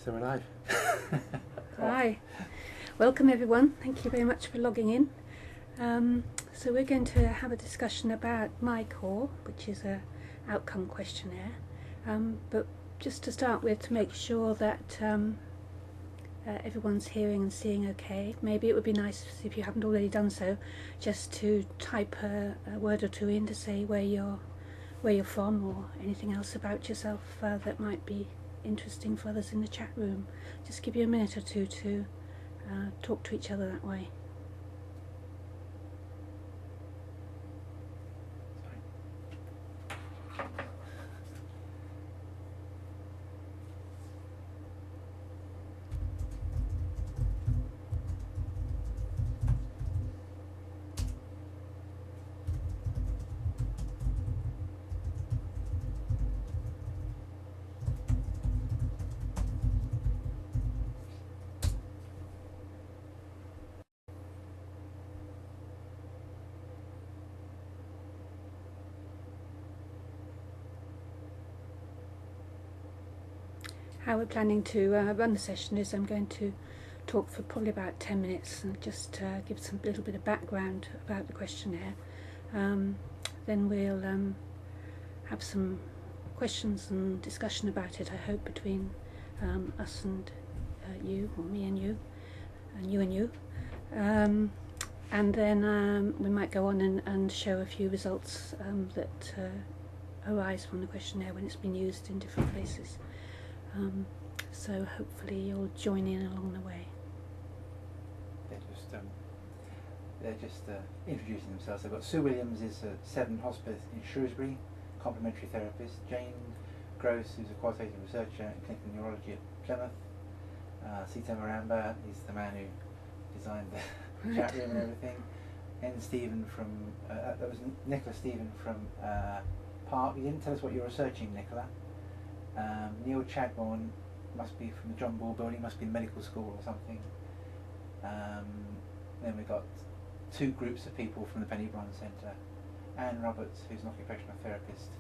So we're live. Hi, welcome everyone. Thank you very much for logging in. So we're going to have a discussion about MyCore, which is a outcome questionnaire. But just to start with, to make sure that everyone's hearing and seeing okay, maybe it would be nice if you haven't already done so, just to type a word or two in to say where you're from or anything else about yourself that might be interesting for others in the chat room. Just give you a minute or two to talk to each other that way. How we're planning to run the session is I'm going to talk for probably about 10 minutes and just give some little bit of background about the questionnaire. Then we'll have some questions and discussion about it, I hope, between us and you, or me and you, and you and you. And then we might go on and show a few results that arise from the questionnaire when it's been used in different places. So hopefully you'll join in along the way. They're just introducing themselves. They've got Sue Williams, is a Severn Hospice in Shrewsbury, complementary therapist. Jane Gross, who's a qualitative researcher in clinical neurology at Plymouth. Sita Maramba is the man who designed the chat room and everything. And Stephen from, that was Nicola Stephen from Park. You didn't tell us what you're researching, Nicola. Neil Chadbourne must be from the John Ball building, must be in medical school or something. Then we've got two groups of people from the Penny Brown Centre. Anne Roberts, who's an occupational therapist.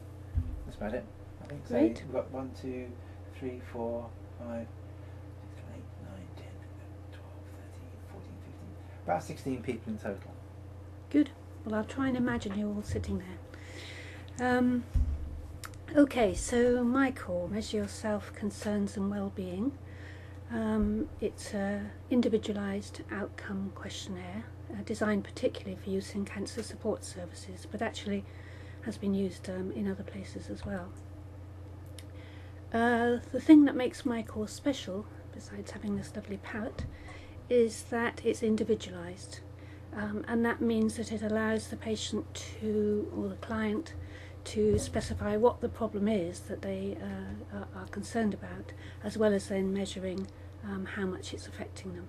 That's about it, I think. So Great. we've got 1, 2, 3, 4, 5, 6, 7, 8, 9, 10, 12, 13, 14, 15. About 16 people in total. Good. Well, I'll try and imagine you all sitting there. Okay, so MyCore, Measure Your Self, Concerns and Wellbeing. It's an individualised outcome questionnaire designed particularly for use in cancer support services, but actually has been used in other places as well. The thing that makes MyCore special, besides having this lovely parrot, is that it's individualised, and that means that it allows the patient to, or the client, to specify what the problem is that they are concerned about, as well as then measuring how much it's affecting them.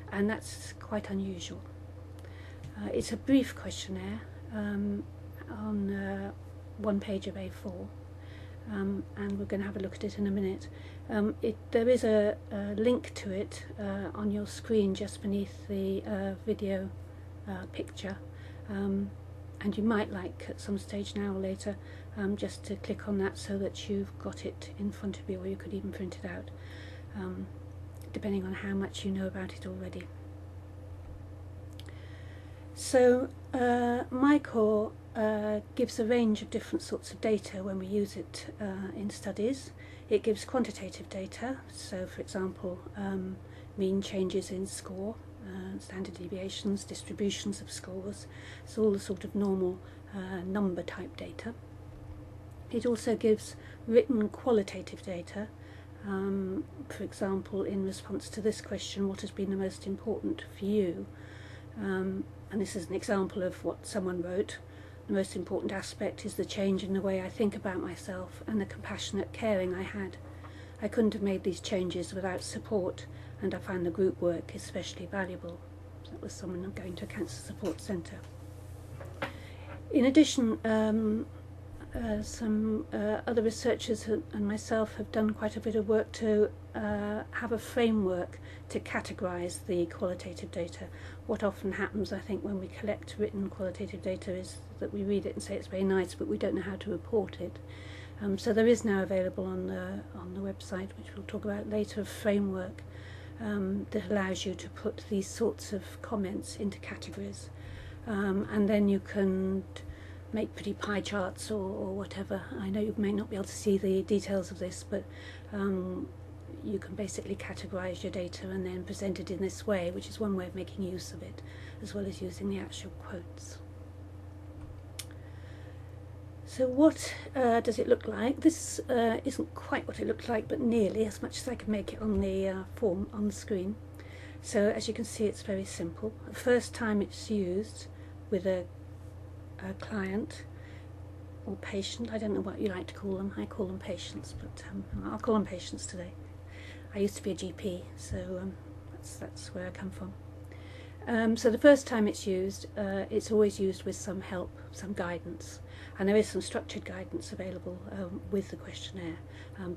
And that's quite unusual. It's a brief questionnaire on 1 page of A4, and we're going to have a look at it in a minute. There is a link to it on your screen just beneath the video picture. And you might like at some stage now or later just to click on that so that you've got it in front of you, or you could even print it out, depending on how much you know about it already. So MyCore gives a range of different sorts of data when we use it in studies. It gives quantitative data, so for example mean changes in score, standard deviations, distributions of scores, so all the sort of normal number type data. It also gives written qualitative data, for example in response to this question, what has been the most important for you? And this is an example of what someone wrote. The most important aspect is the change in the way I think about myself and the compassionate caring I had. I couldn't have made these changes without support, and I found the group work especially valuable. That was someone going to a cancer support centre. In addition, some other researchers and myself have done quite a bit of work to have a framework to categorise the qualitative data. What often happens, I think, when we collect written qualitative data is that we read it and say it's very nice, but we don't know how to report it. So there is now available on the website, which we'll talk about later, a framework that allows you to put these sorts of comments into categories, and then you can make pretty pie charts or whatever. I know you may not be able to see the details of this, but you can basically categorize your data and then present it in this way, which is one way of making use of it, as well as using the actual quotes. So what does it look like? This isn't quite what it looked like, but nearly, as much as I can make it on the form on the screen. So as you can see, it's very simple. The first time it's used with a client or patient, I don't know what you like to call them, I call them patients, but I'll call them patients today. I used to be a GP, so that's where I come from. So the first time it's used, it's always used with some help, some guidance, and there is some structured guidance available with the questionnaire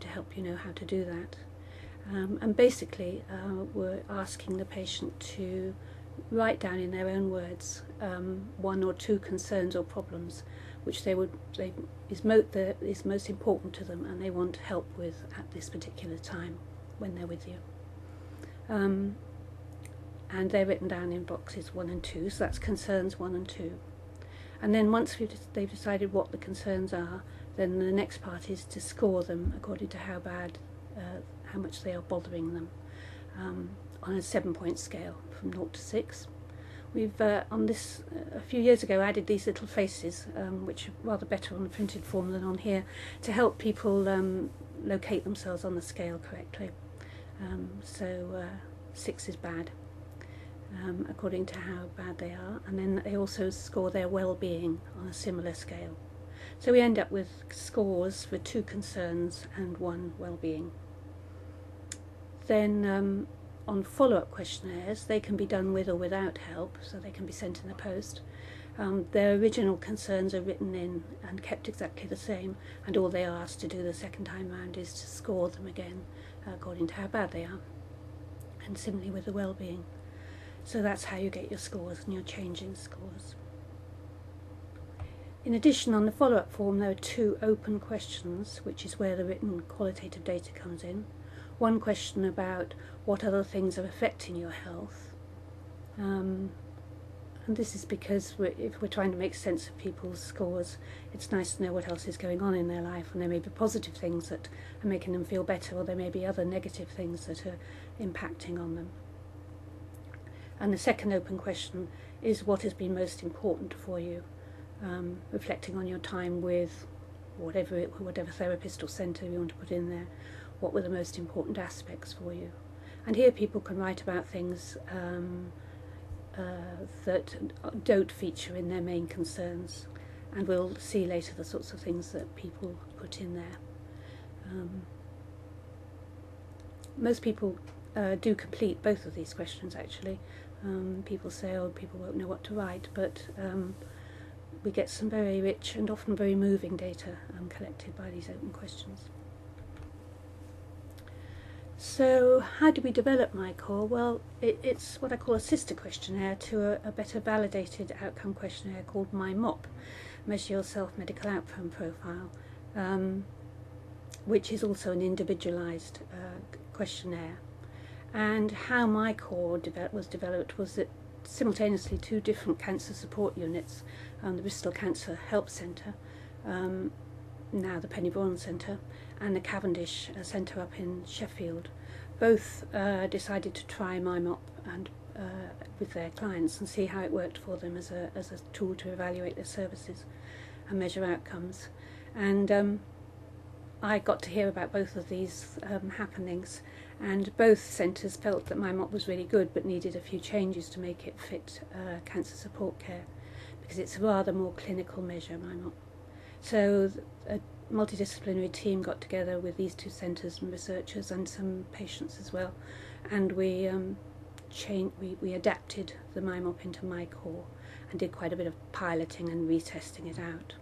to help you know how to do that. And basically we're asking the patient to write down in their own words one or two concerns or problems which is most important to them and they want help with at this particular time when they're with you. And they're written down in boxes 1 and 2, so that's concerns 1 and 2. And then once they've decided what the concerns are, then the next part is to score them according to how much they are bothering them, on a 7-point scale from 0 to 6. We've on this a few years ago added these little faces, which are rather better on the printed form than on here, to help people locate themselves on the scale correctly. So 6 is bad, according to how bad they are, and then they also score their well-being on a similar scale. So we end up with scores for 2 concerns and 1 well-being. Then on follow-up questionnaires, they can be done with or without help, so they can be sent in the post. Their original concerns are written in and kept exactly the same, and all they are asked to do the second time round is to score them again according to how bad they are, and similarly with the well-being. So that's how you get your scores and your changing scores. In addition, on the follow-up form there are 2 open questions, which is where the written qualitative data comes in. One question about what other things are affecting your health, and this is because if we're trying to make sense of people's scores, it's nice to know what else is going on in their life, and there may be positive things that are making them feel better, or there may be other negative things that are impacting on them. And the second open question is what has been most important for you, reflecting on your time with whatever therapist or centre you want to put in there. What were the most important aspects for you? And here people can write about things that don't feature in their main concerns, and we'll see later the sorts of things that people put in there. Most people do complete both of these questions actually. People say, oh, people won't know what to write, but we get some very rich and often very moving data collected by these open questions. So how do we develop MyCore? Well, it's what I call a sister questionnaire to a better validated outcome questionnaire called MyMOP, Measure Your Self-Medical Outcome Profile, which is also an individualised questionnaire. And how MyCore was developed was that simultaneously 2 different cancer support units, the Bristol Cancer Help Centre, now the Penny Vaughan Centre, and the Cavendish Centre up in Sheffield, both decided to try MyMOP and with their clients and see how it worked for them as a tool to evaluate their services and measure outcomes. And I got to hear about both of these happenings, and both centres felt that MyMOP was really good but needed a few changes to make it fit cancer support care, because it's a rather more clinical measure, MyMOP. So a multidisciplinary team got together with these 2 centres and researchers and some patients as well, and we adapted the MyMOP into MyCore and did quite a bit of piloting and retesting it out.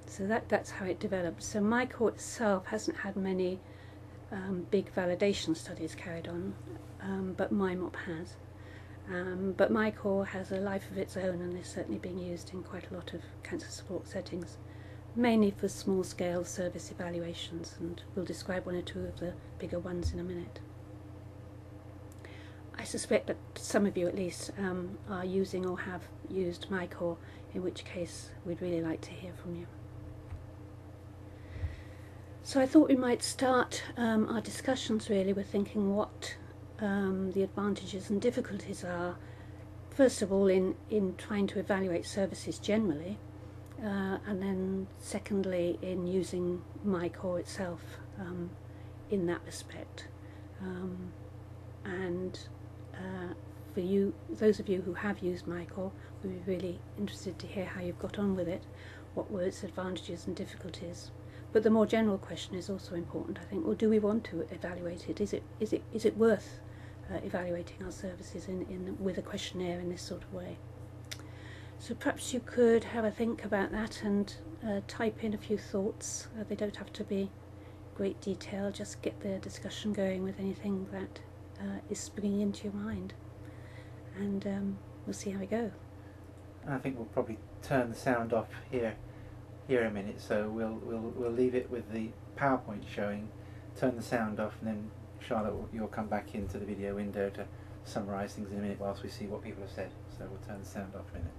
So that's how it developed. So MyCore itself hasn't had many big validation studies carried on, but MyMOP has. But MyCore has a life of its own and is certainly being used in quite a lot of cancer support settings mainly for small-scale service evaluations, and we'll describe one or two of the bigger ones in a minute. I suspect that some of you at least are using or have used MyCore, in which case we'd really like to hear from you. So I thought we might start our discussions really with thinking what the advantages and difficulties are, first of all in trying to evaluate services generally, and then secondly in using MyCore itself in that respect. For you, those of you who have used MyCore, we'd be really interested to hear how you've got on with it, what were its advantages and difficulties. But the more general question is also important, I think. Well, do we want to evaluate it? Is it worth evaluating our services with a questionnaire in this sort of way? So perhaps you could have a think about that and type in a few thoughts. They don't have to be great detail, just get the discussion going with anything that is springing into your mind, and we'll see how we go. I think we'll probably turn the sound off here a minute, so we'll leave it with the PowerPoint showing, turn the sound off, and then Charlotte, you'll come back into the video window to summarise things in a minute whilst we see what people have said. So we'll turn the sound off in a minute.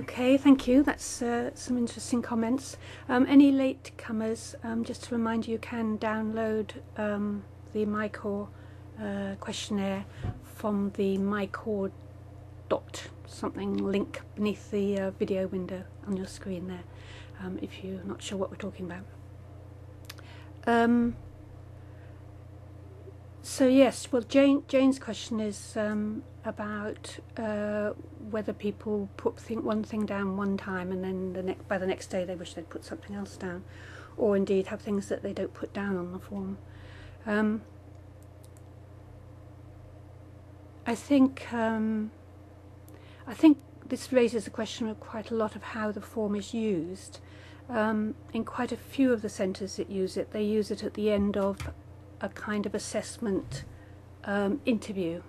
Okay, thank you. That's some interesting comments. Any latecomers, just to remind you, you can download the MyCore questionnaire from the MyCore dot something link beneath the video window on your screen there, if you're not sure what we're talking about. So yes, well, Jane's question is about whether people put one thing down one time and then by the next day they wish they'd put something else down, or indeed have things that they don't put down on the form. I think this raises a question of quite a lot of how the form is used. In quite a few of the centres that use it, they use it at the end of a kind of assessment interview,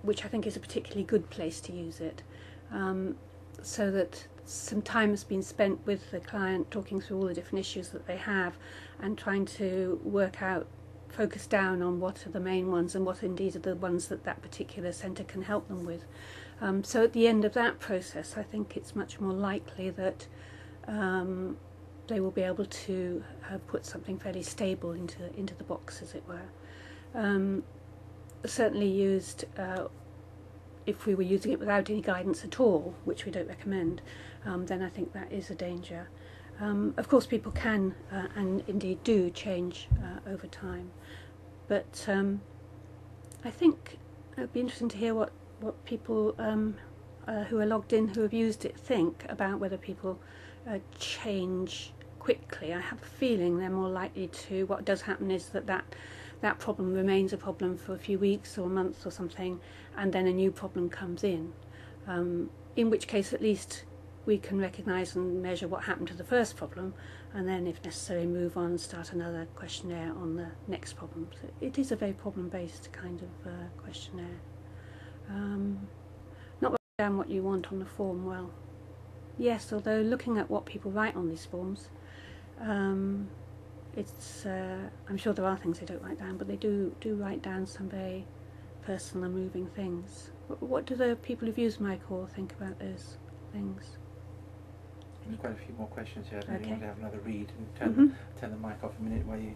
which I think is a particularly good place to use it, so that some time has been spent with the client talking through all the different issues that they have and trying to work out, focus down on what are the main ones and what indeed are the ones that that particular centre can help them with. So at the end of that process, I think it's much more likely that they will be able to put something fairly stable into the box, as it were. Certainly used if we were using it without any guidance at all, which we don't recommend, then I think that is a danger. Of course, people can and indeed do change over time, but I think it would be interesting to hear what people who are logged in who have used it think about whether people change quickly. I have a feeling they're more likely to. What does happen is that problem remains a problem for a few weeks or a month or something, and then a new problem comes in which case at least we can recognise and measure what happened to the first problem, and then if necessary move on and start another questionnaire on the next problem. So it is a very problem-based kind of questionnaire. Not writing down what you want on the form, well, yes, although looking at what people write on these forms, it's I'm sure there are things they don't write down, but they do write down some very personal and moving things. What do the people who've used MyCore think about those things? There's quite a few more questions here. I don't Okay. want to have another read and turn the mic off a minute while you...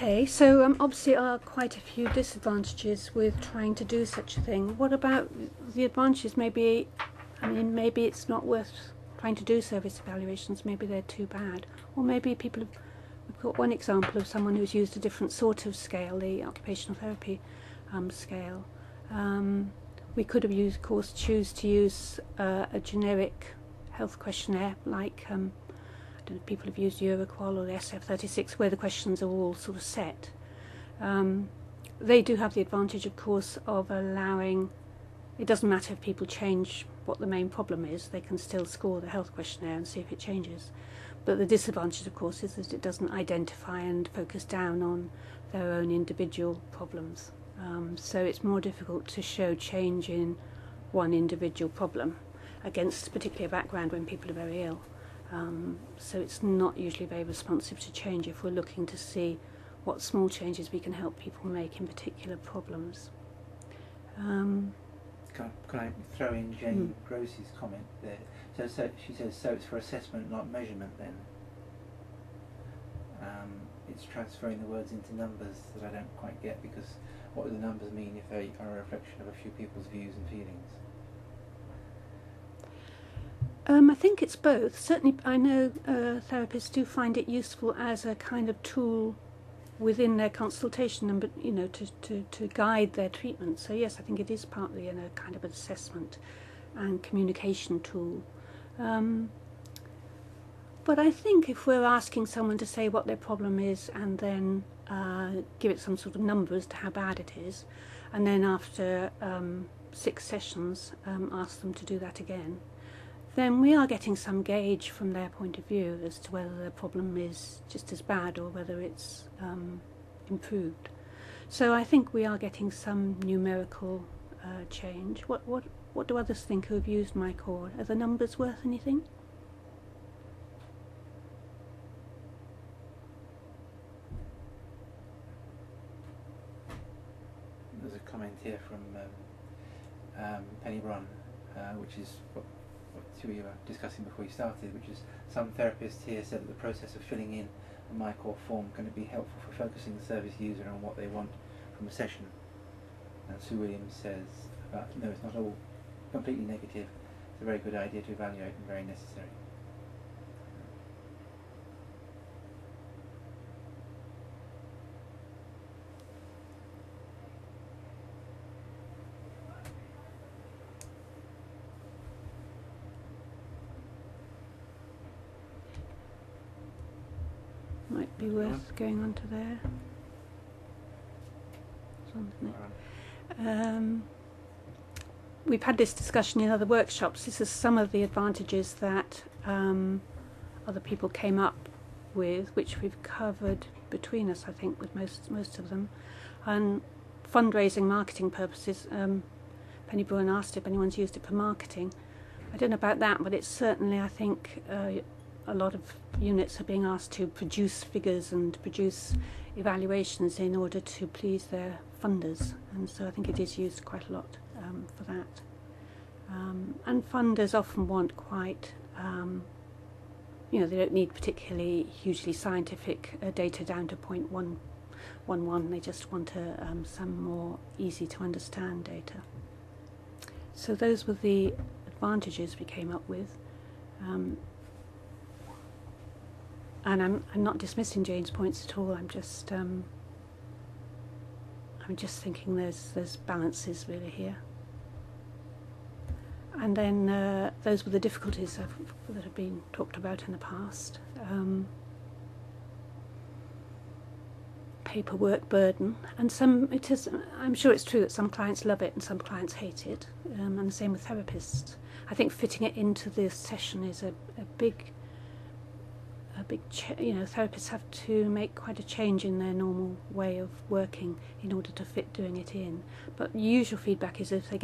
Okay, so obviously there are quite a few disadvantages with trying to do such a thing. What about the advantages? Maybe it's not worth trying to do service evaluations, maybe they're too bad. Or maybe we've got one example of someone who's used a different sort of scale, the occupational therapy scale. We could have used, of course, choose to use a generic health questionnaire like I don't know if people have used MYCaW or the SF36, where the questions are all sort of set. They do have the advantage, of course, of allowing, it doesn't matter if people change what the main problem is, they can still score the health questionnaire and see if it changes. But the disadvantage, of course, is that it doesn't identify and focus down on their own individual problems. So it's more difficult to show change in one individual problem against particularly a background when people are very ill. So it's not usually very responsive to change if we're looking to see what small changes we can help people make in particular problems. Can I throw in Jane Gross's comment there? So she says, so it's for assessment, not measurement then. It's transferring the words into numbers that I don't quite get, because what do the numbers mean if they are a reflection of a few people's views and feelings? I think it's both. Certainly I know therapists do find it useful as a kind of tool within their consultation and, you know, to guide their treatment. So yes, I think it is partly in a kind of assessment and communication tool. But I think if we're asking someone to say what their problem is and then give it some sort of number as to how bad it is, and then after 6 sessions ask them to do that again, then we are getting some gauge from their point of view as to whether their problem is just as bad or whether it's improved. So I think we are getting some numerical change. What do others think who have used MyCore? Are the numbers worth anything? There's a comment here from Penny Bron, which is what we were discussing before we started, which is some therapists here said that the process of filling in a MyCore form can be helpful for focusing the service user on what they want from a session. And Sue Williams says, no, it's not all completely negative. It's a very good idea to evaluate and very necessary. Might be worth going on to there. We've had this discussion in other workshops. This is some of the advantages that other people came up with, which we've covered between us, I think, with most of them. And fundraising, marketing purposes, Penny Bruin asked if anyone's used it for marketing. I don't know about that, but it's certainly, I think, a lot of units are being asked to produce figures and produce evaluations in order to please their funders, and so I think it is used quite a lot for that. And funders often want quite, they don't need particularly hugely scientific data down to 0.111, they just want some more easy to understand data. So those were the advantages we came up with. And I'm not dismissing Jane's points at all. I'm just thinking there's balances really here. And then those were the difficulties that have been talked about in the past. Paperwork burden, and I'm sure it's true that some clients love it and some clients hate it, and the same with therapists. I think fitting it into this session is a big therapists have to make quite a change in their normal way of working in order to fit doing it in. But the usual feedback is if they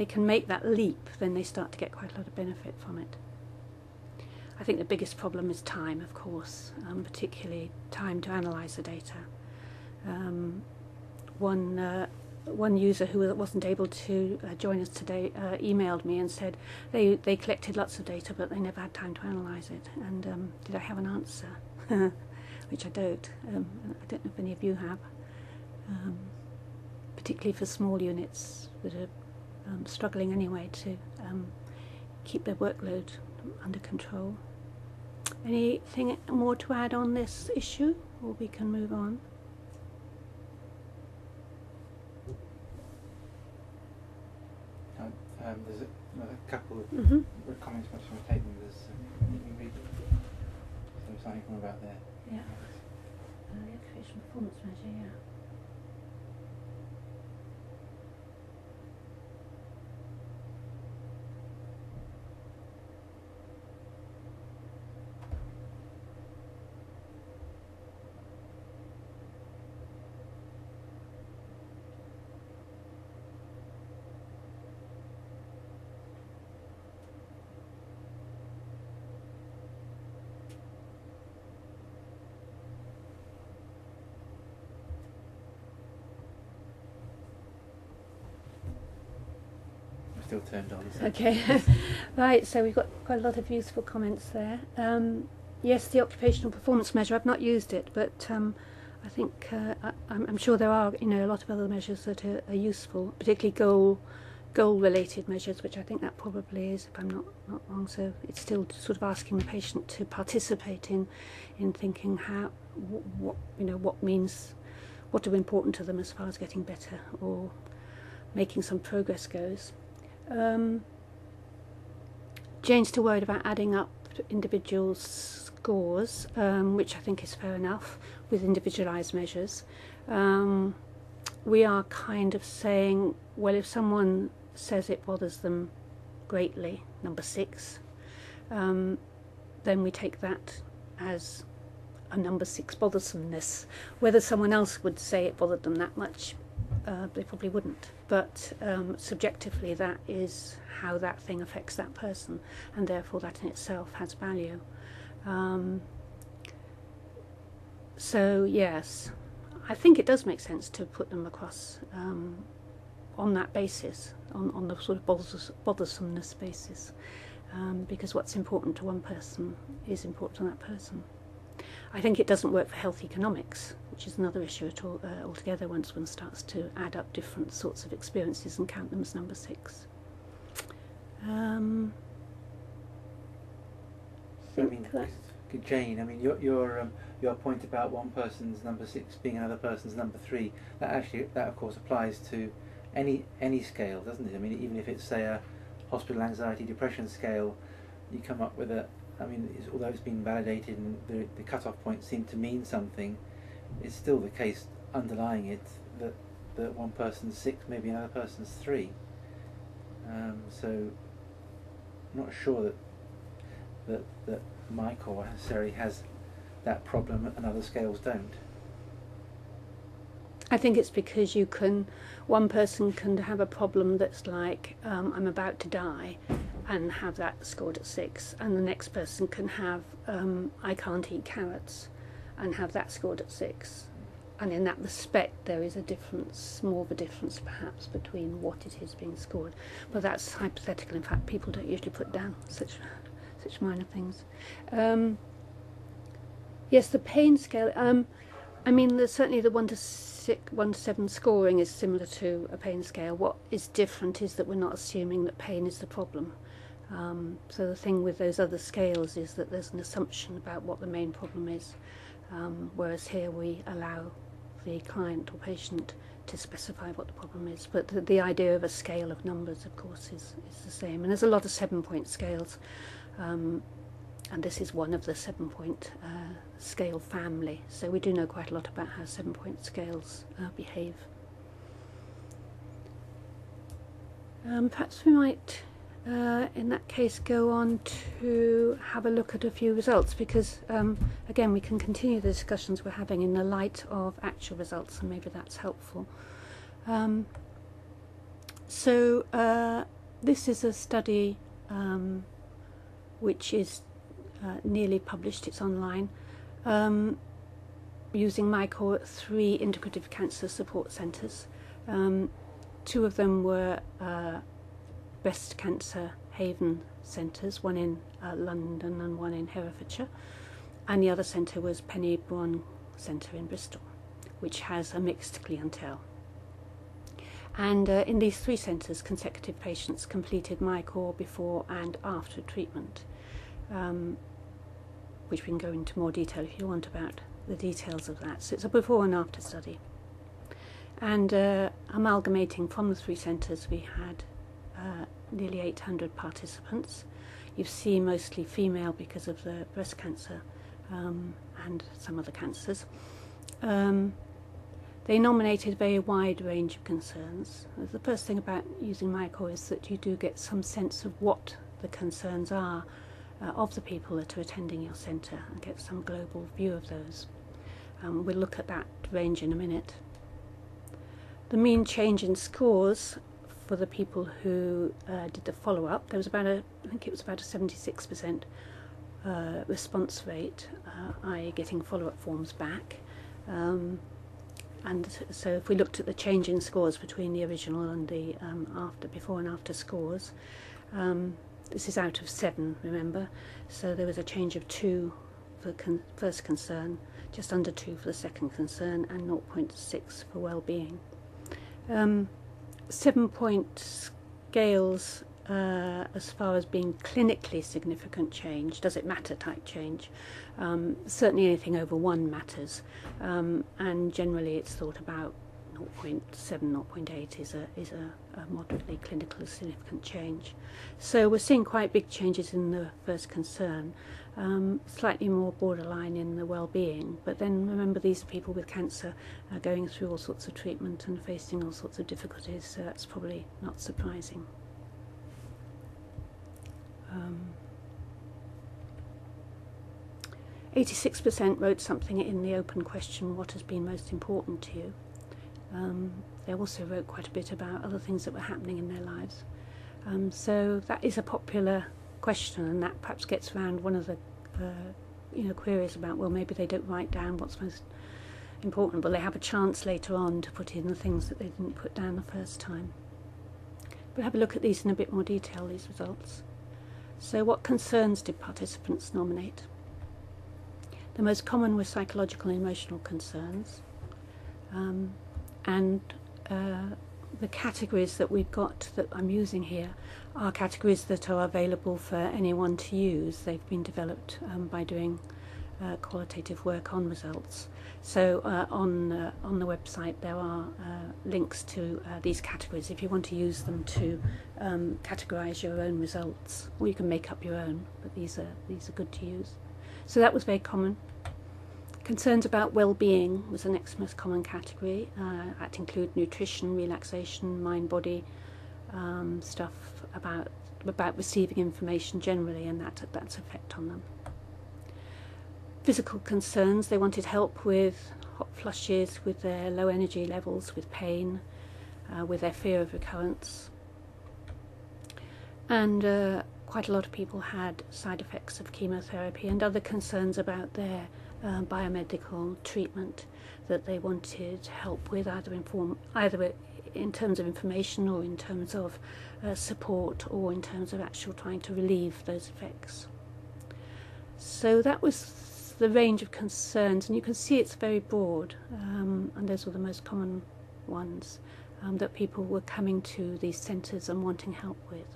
can make that leap, then they start to get quite a lot of benefit from it. I think the biggest problem is time, of course, particularly time to analyse the data. One user who wasn't able to join us today emailed me and said they collected lots of data but they never had time to analyse it, and did I have an answer? Which I don't. I don't know if any of you have. Particularly for small units that are struggling anyway to keep their workload under control. Anything more to add on this issue, or we can move on? There's a couple of comments much from the table. You can read something more about there. Yeah. The occupational performance measure, yeah. still turned on. So. Okay, right, so we've got quite a lot of useful comments there. Yes, the occupational performance measure, I've not used it, but I think I'm sure there are, a lot of other measures that are useful, particularly goal-related measures, which I think that probably is, if I'm not wrong. So it's still sort of asking the patient to participate in thinking what are important to them as far as getting better or making some progress goes. Jane's still worried about adding up individuals' scores, which I think is fair enough with individualised measures. We are kind of saying, well, if someone says it bothers them greatly, number 6, then we take that as a number 6 bothersomeness. Whether someone else would say it bothered them that much, they probably wouldn't. But subjectively, that is how that thing affects that person, and therefore that in itself has value. So yes, I think it does make sense to put them across on that basis, on the sort of bothersomeness basis, because what's important to one person is important to that person. I think it doesn't work for health economics, which is another issue altogether once one starts to add up different sorts of experiences and count them as number 6. Jane, your point about one person's number 6 being another person's number 3, that of course applies to any scale, doesn't it? I mean, even if it's, say, a hospital anxiety depression scale, you come up with although it's been validated and the cut-off points seem to mean something, it's still the case underlying it that one person's 6 may be another person's 3. So I'm not sure that MyCore necessarily has that problem and other scales don't. I think it's because one person can have a problem that's like, I'm about to die, and have that scored at 6, and the next person can have, I can't eat carrots, and have that scored at 6. And in that respect, there is a difference, more of a difference perhaps, between what it is being scored. But that's hypothetical. In fact, people don't usually put down such minor things. Yes, the pain scale. There's certainly the 1 to 7 scoring is similar to a pain scale. What is different is that we're not assuming that pain is the problem. So the thing with those other scales is that there's an assumption about what the main problem is, whereas here we allow the client or patient to specify what the problem is. But the idea of a scale of numbers, of course, is the same. And there's a lot of 7-point scales, and this is one of the 7-point scale family. So we do know quite a lot about how 7-point scales behave. Perhaps we might, in that case, go on to have a look at a few results, because again, we can continue the discussions we're having in the light of actual results, and maybe that's helpful. This is a study which is nearly published. It's online, using MyCore at 3 integrative cancer support centres. 2 of them were breast cancer haven centres, one in London and one in Herefordshire, and the other centre was Peninsula Centre in Bristol, which has a mixed clientele. And in these 3 centres, consecutive patients completed MyCore before and after treatment, which we can go into more detail if you want about the details of that. So it's a before and after study. And amalgamating from the 3 centres, we had nearly 800 participants. You see mostly female because of the breast cancer and some other cancers. They nominated a very wide range of concerns. The first thing about using MyCore is that you do get some sense of what the concerns are of the people that are attending your centre, and get some global view of those. We'll look at that range in a minute. The mean change in scores for the people who did the follow-up, there was about I think it was about a 76% response rate, i.e. getting follow-up forms back. and so if we looked at the change in scores between the original and the before and after scores, this is out of 7, remember, so there was a change of 2 for the first concern, just under 2 for the second concern, and 0.6 for well-being. 7-point scales as far as being clinically significant change, does it matter type change, certainly anything over 1 matters, and generally it's thought about 0.7, 0.8 is a moderately clinically significant change. So we're seeing quite big changes in the first concern, slightly more borderline in the well-being, but then remember these are people with cancer going through all sorts of treatment and facing all sorts of difficulties, so that's probably not surprising. 86% wrote something in the open question, what has been most important to you? They also wrote quite a bit about other things that were happening in their lives. So that is a popular question, and that perhaps gets around one of the queries about, well, maybe they don't write down what's most important, but they have a chance later on to put in the things that they didn't put down the first time. We'll have a look at these in a bit more detail, these results. So what concerns did participants nominate? The most common were psychological and emotional concerns, and the categories that we've got that I'm using here are categories that are available for anyone to use. They've been developed by doing qualitative work on results. So on the website there are links to these categories if you want to use them to categorize your own results, or you can make up your own, but these are good to use. So that was very common. Concerns about well-being was the next most common category. That include nutrition, relaxation, mind-body stuff about receiving information generally, and that's effect on them. Physical concerns, they wanted help with hot flushes, with their low energy levels, with pain, with their fear of recurrence. And quite a lot of people had side effects of chemotherapy and other concerns about their biomedical treatment that they wanted help with, either in terms of information or in terms of support or in terms of actual trying to relieve those effects. So that was the range of concerns, and you can see it's very broad, and those were the most common ones that people were coming to these centres and wanting help with.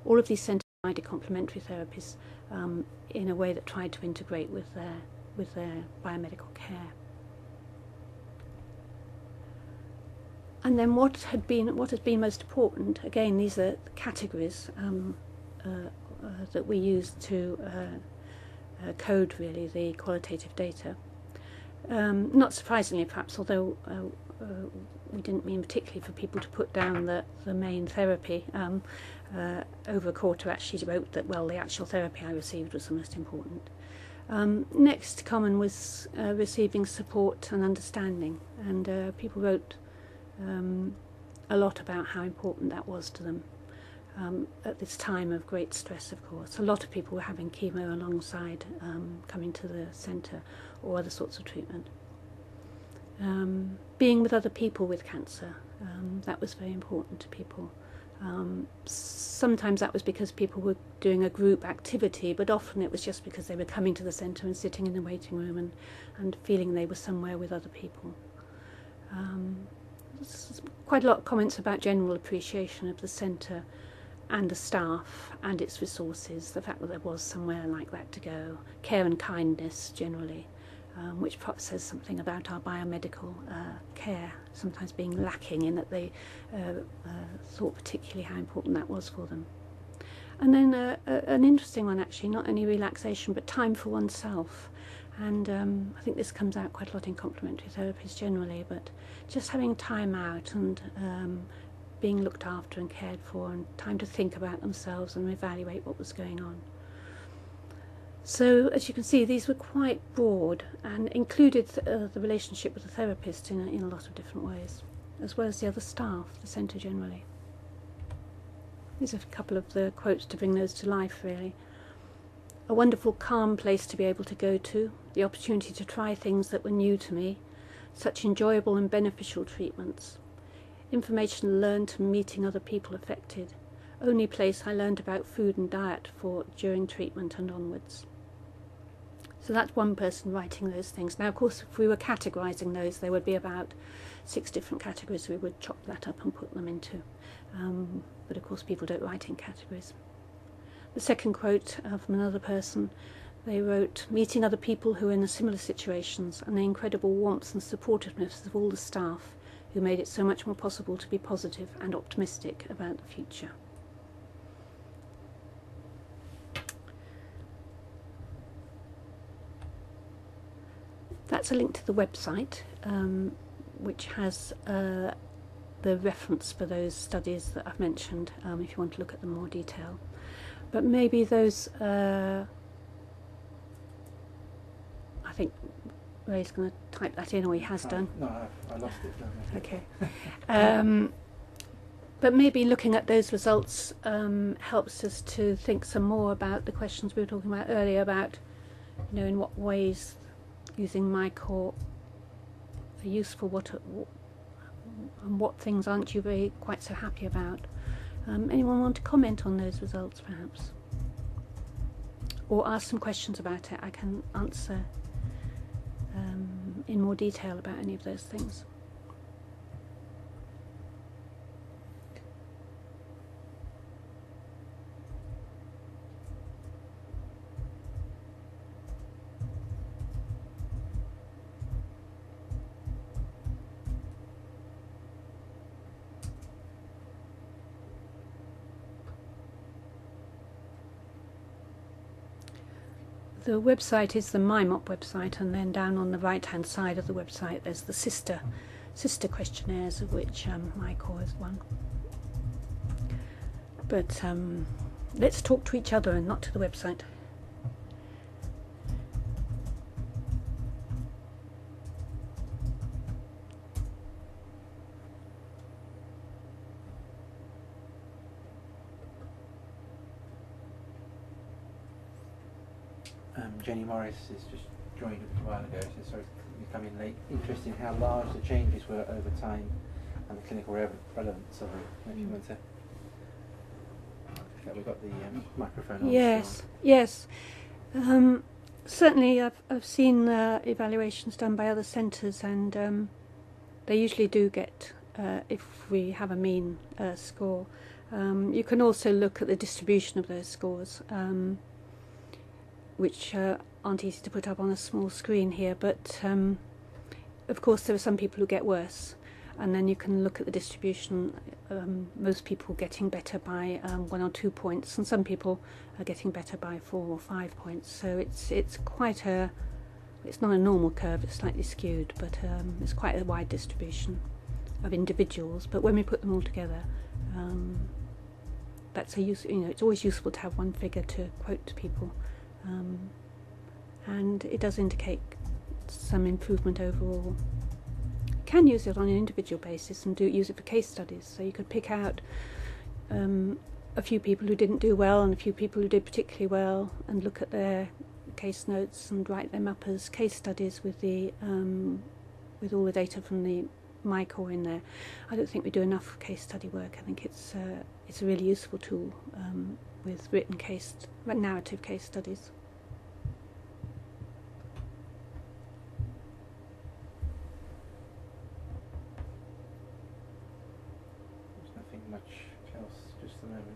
All of these centres provided complementary therapies in a way that tried to integrate with their biomedical care. And then what has been most important? Again, these are the categories that we use to code really the qualitative data. Not surprisingly, perhaps, although we didn't mean particularly for people to put down the main therapy. Over a quarter actually wrote that, well, the actual therapy I received was the most important. Next common was receiving support and understanding, and people wrote a lot about how important that was to them at this time of great stress, of course. A lot of people were having chemo alongside coming to the centre or other sorts of treatment. Being with other people with cancer, that was very important to people. Sometimes that was because people were doing a group activity, but often it was just because they were coming to the centre and sitting in the waiting room and feeling they were somewhere with other people. Quite a lot of comments about general appreciation of the centre and the staff and its resources, the fact that there was somewhere like that to go, care and kindness generally, which perhaps says something about our biomedical care sometimes being lacking, in that they thought particularly how important that was for them. And then an interesting one actually, not only relaxation but time for oneself. And I think this comes out quite a lot in complementary therapies generally, but just having time out and being looked after and cared for, and time to think about themselves and evaluate what was going on. So as you can see, these were quite broad and included the relationship with the therapist in a lot of different ways, as well as the other staff, the centre generally. These are a couple of the quotes to bring those to life really. A wonderful calm place to be able to go to, the opportunity to try things that were new to me, such enjoyable and beneficial treatments. Information learned from meeting other people affected. Only place I learned about food and diet for during treatment and onwards. So that's one person writing those things. Now, of course, if we were categorising those, there would be about 6 different categories we would chop that up and put them into. But of course, people don't write in categories. The second quote from another person, they wrote, meeting other people who are in similar situations and the incredible warmth and supportiveness of all the staff who made it so much more possible to be positive and optimistic about the future. That's a link to the website, which has the reference for those studies that I've mentioned, if you want to look at them in more detail. But maybe those, I think Ray's going to type that in, or he has done. No, I lost it. Okay. But maybe looking at those results helps us to think some more about the questions we were talking about earlier about, in what ways using MyCore are useful, and what things aren't you very quite so happy about. Anyone want to comment on those results, perhaps? Or ask some questions about it? I can answer in more detail about any of those things. The website is the MyMop website, and then down on the right hand side of the website there's the sister questionnaires, of which MyCore is one. But let's talk to each other and not to the website. Jenny Morris has just joined a little while ago, so sorry to come in late. Interesting how large the changes were over time and the clinical relevance of it. If you want to... Okay, we've got the microphone on. Yes, yes. Certainly I've seen evaluations done by other centres, and they usually do get, if we have a mean score. You can also look at the distribution of those scores, which aren't easy to put up on a small screen here, but of course there are some people who get worse, and then you can look at the distribution, most people getting better by 1 or 2 points, and some people are getting better by 4 or 5 points. So it's quite it's not a normal curve, it's slightly skewed, but it's quite a wide distribution of individuals. But when we put them all together, that's it's always useful to have one figure to quote to people. And it does indicate some improvement overall. You can use it on an individual basis and use it for case studies. So you could pick out a few people who didn't do well and a few people who did particularly well, and look at their case notes and write them up as case studies with all the data from the MyCore in there. I don't think we do enough case study work. I think it's a really useful tool with narrative case studies. There's nothing much else just at the moment.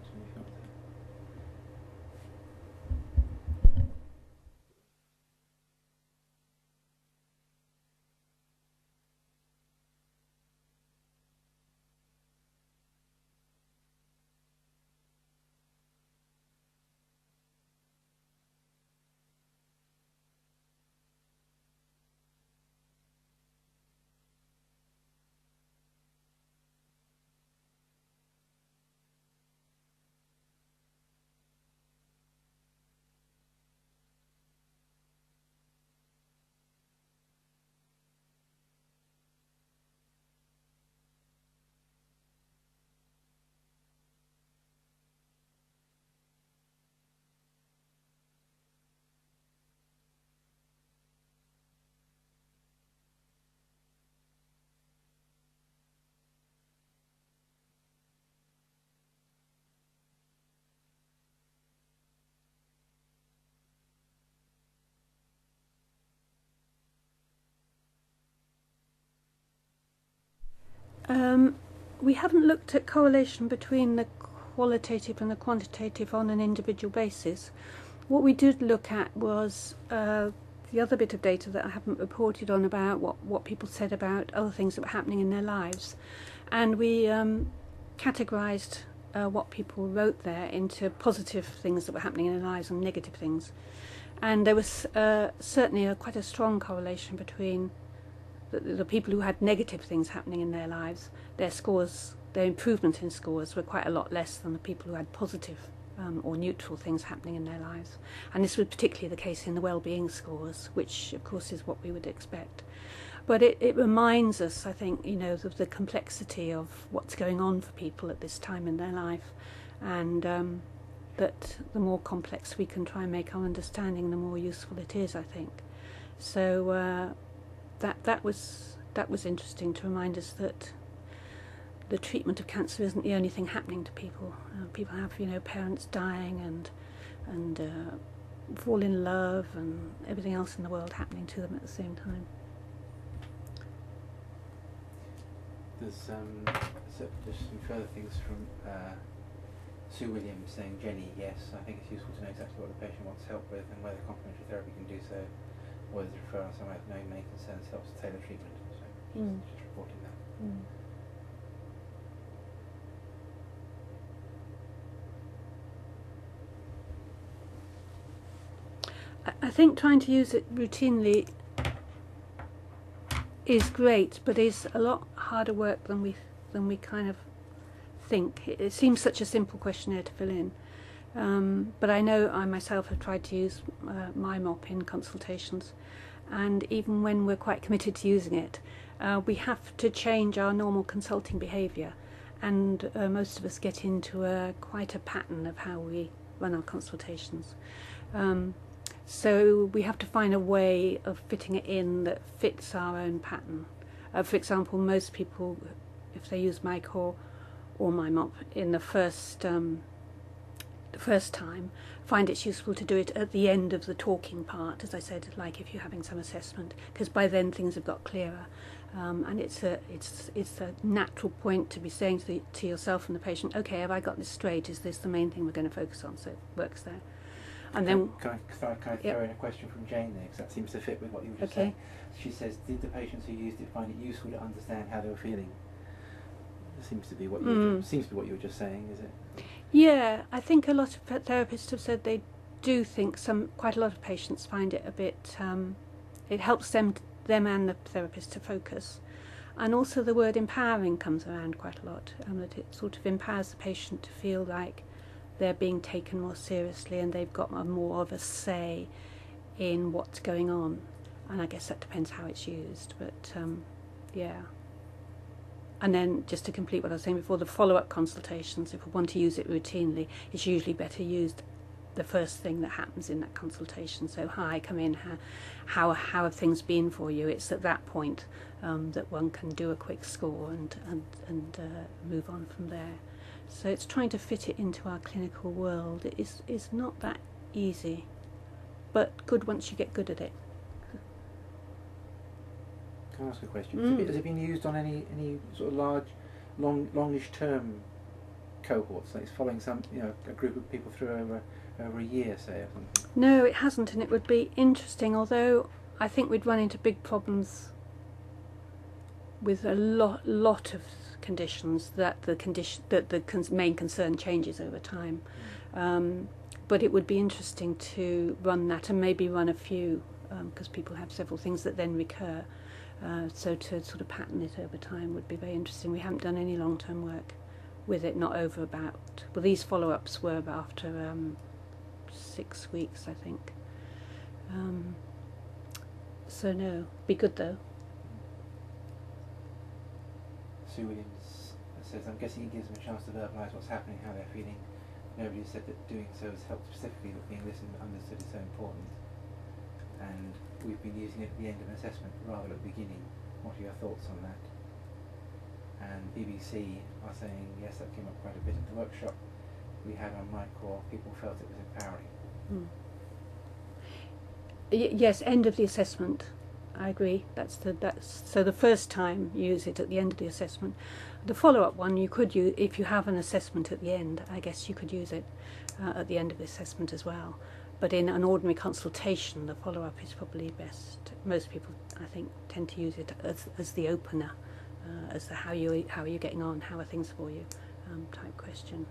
We haven't looked at correlation between the qualitative and the quantitative on an individual basis. What we did look at was the other bit of data that I haven't reported on about what people said about other things that were happening in their lives. And we categorised what people wrote there into positive things that were happening in their lives and negative things. And there was certainly quite a strong correlation between the people who had negative things happening in their lives. Their scores, their improvement in scores were quite a lot less than the people who had positive or neutral things happening in their lives. And this was particularly the case in the well-being scores, which of course is what we would expect. But it reminds us, I think, of the complexity of what's going on for people at this time in their life, and that the more complex we can try and make our understanding, the more useful it is, I think. So that was interesting to remind us that the treatment of cancer isn't the only thing happening to people. People have, parents dying and fall in love and everything else in the world happening to them at the same time. There's just some further things from Sue Williams saying, Jenny, yes, I think it's useful to know exactly what the patient wants help with and whether complementary therapy can do so, or whether the referral somewhere knowing many concerns helps tailor treatment. So just reporting that. I think trying to use it routinely is great, but is a lot harder work than we kind of think. It seems such a simple questionnaire to fill in, but I know I myself have tried to use MyMop in consultations, and even when we're quite committed to using it, we have to change our normal consulting behaviour, and most of us get into quite a pattern of how we run our consultations. So we have to find a way of fitting it in that fits our own pattern. For example, most people, if they use MyCore or MyMop in the first time, find it's useful to do it at the end of the talking part, as I said, like if you're having some assessment, because by then things have got clearer. And it's a natural point to be saying to yourself and the patient, okay, have I got this straight? Is this the main thing we're going to focus on? So it works there. And then can I throw in a question from Jane there, because that seems to fit with what you were just saying. She says, did the patients who used it find it useful to understand how they were feeling? It seems to be what you were just saying, is it? Yeah, I think a lot of therapists have said they do think quite a lot of patients find it a bit. It helps them and the therapist to focus, and also the word empowering comes around quite a lot. That it sort of empowers the patient to feel like they're being taken more seriously and they've got more of a say in what's going on. And I guess that depends how it's used, but yeah. And then just to complete what I was saying before, the follow-up consultations, if we want to use it routinely, it's usually better used the first thing that happens in that consultation. So, hi, come in, how have things been for you? It's at that point that one can do a quick score and move on from there. So it's trying to fit it into our clinical world. It is not that easy, but good once you get good at it. Can I ask a question? Has it been used on any sort of large, longish term cohorts? Like it's following a group of people through over a year, say, or something? No, it hasn't, and it would be interesting. Although I think we'd run into big problems with a lot of conditions that the main concern changes over time. But it would be interesting to run that and maybe run a few, because people have several things that then recur. So to sort of pattern it over time would be very interesting. We haven't done any long-term work with it, not over about, well, these follow-ups were after 6 weeks, I think. So no, be good though. Sue Williams says, I'm guessing it gives them a chance to verbalise what's happening, how they're feeling. Nobody has said that doing so has helped specifically, but being listened and understood is so important. And we've been using it at the end of an assessment rather at the beginning. What are your thoughts on that? And BBC are saying, yes, that came up quite a bit at the workshop we had on MyCore. People felt it was empowering. Yes, end of the assessment. I agree. That's so the first time use it at the end of the assessment. The follow-up one you could use if you have an assessment at the end. I guess you could use it at the end of the assessment as well. But in an ordinary consultation, the follow-up is probably best. Most people, I think, tend to use it as the opener, as the how are you getting on, how are things for you type question.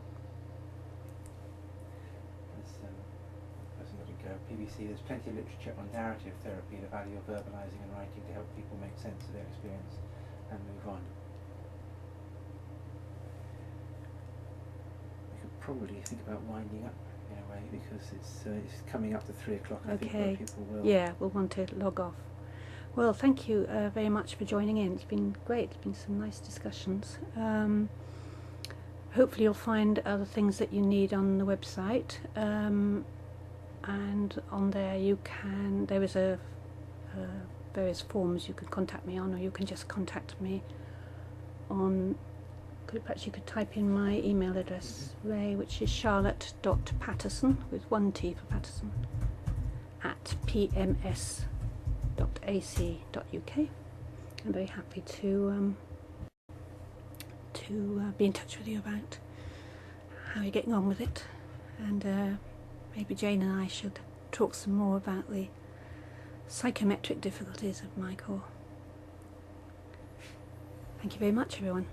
PVC, there's plenty of literature on narrative therapy, the value of verbalising and writing to help people make sense of their experience and move on. We could probably think about winding up in a way, because it's coming up to 3 o'clock. I think where people will. Yeah, we'll want to log off. Well, thank you very much for joining in. It's been great. It's been some nice discussions. Hopefully you'll find other things that you need on the website. And on there there is various forms you can contact me on, or you can just contact me on, perhaps you could type in my email address, Ray, which is charlotte.paterson, with 1 T for Paterson, at pms.ac.uk. I'm very happy to be in touch with you about how you're getting on with it, and maybe Jane and I should talk some more about the psychometric difficulties of MyCore. Thank you very much, everyone.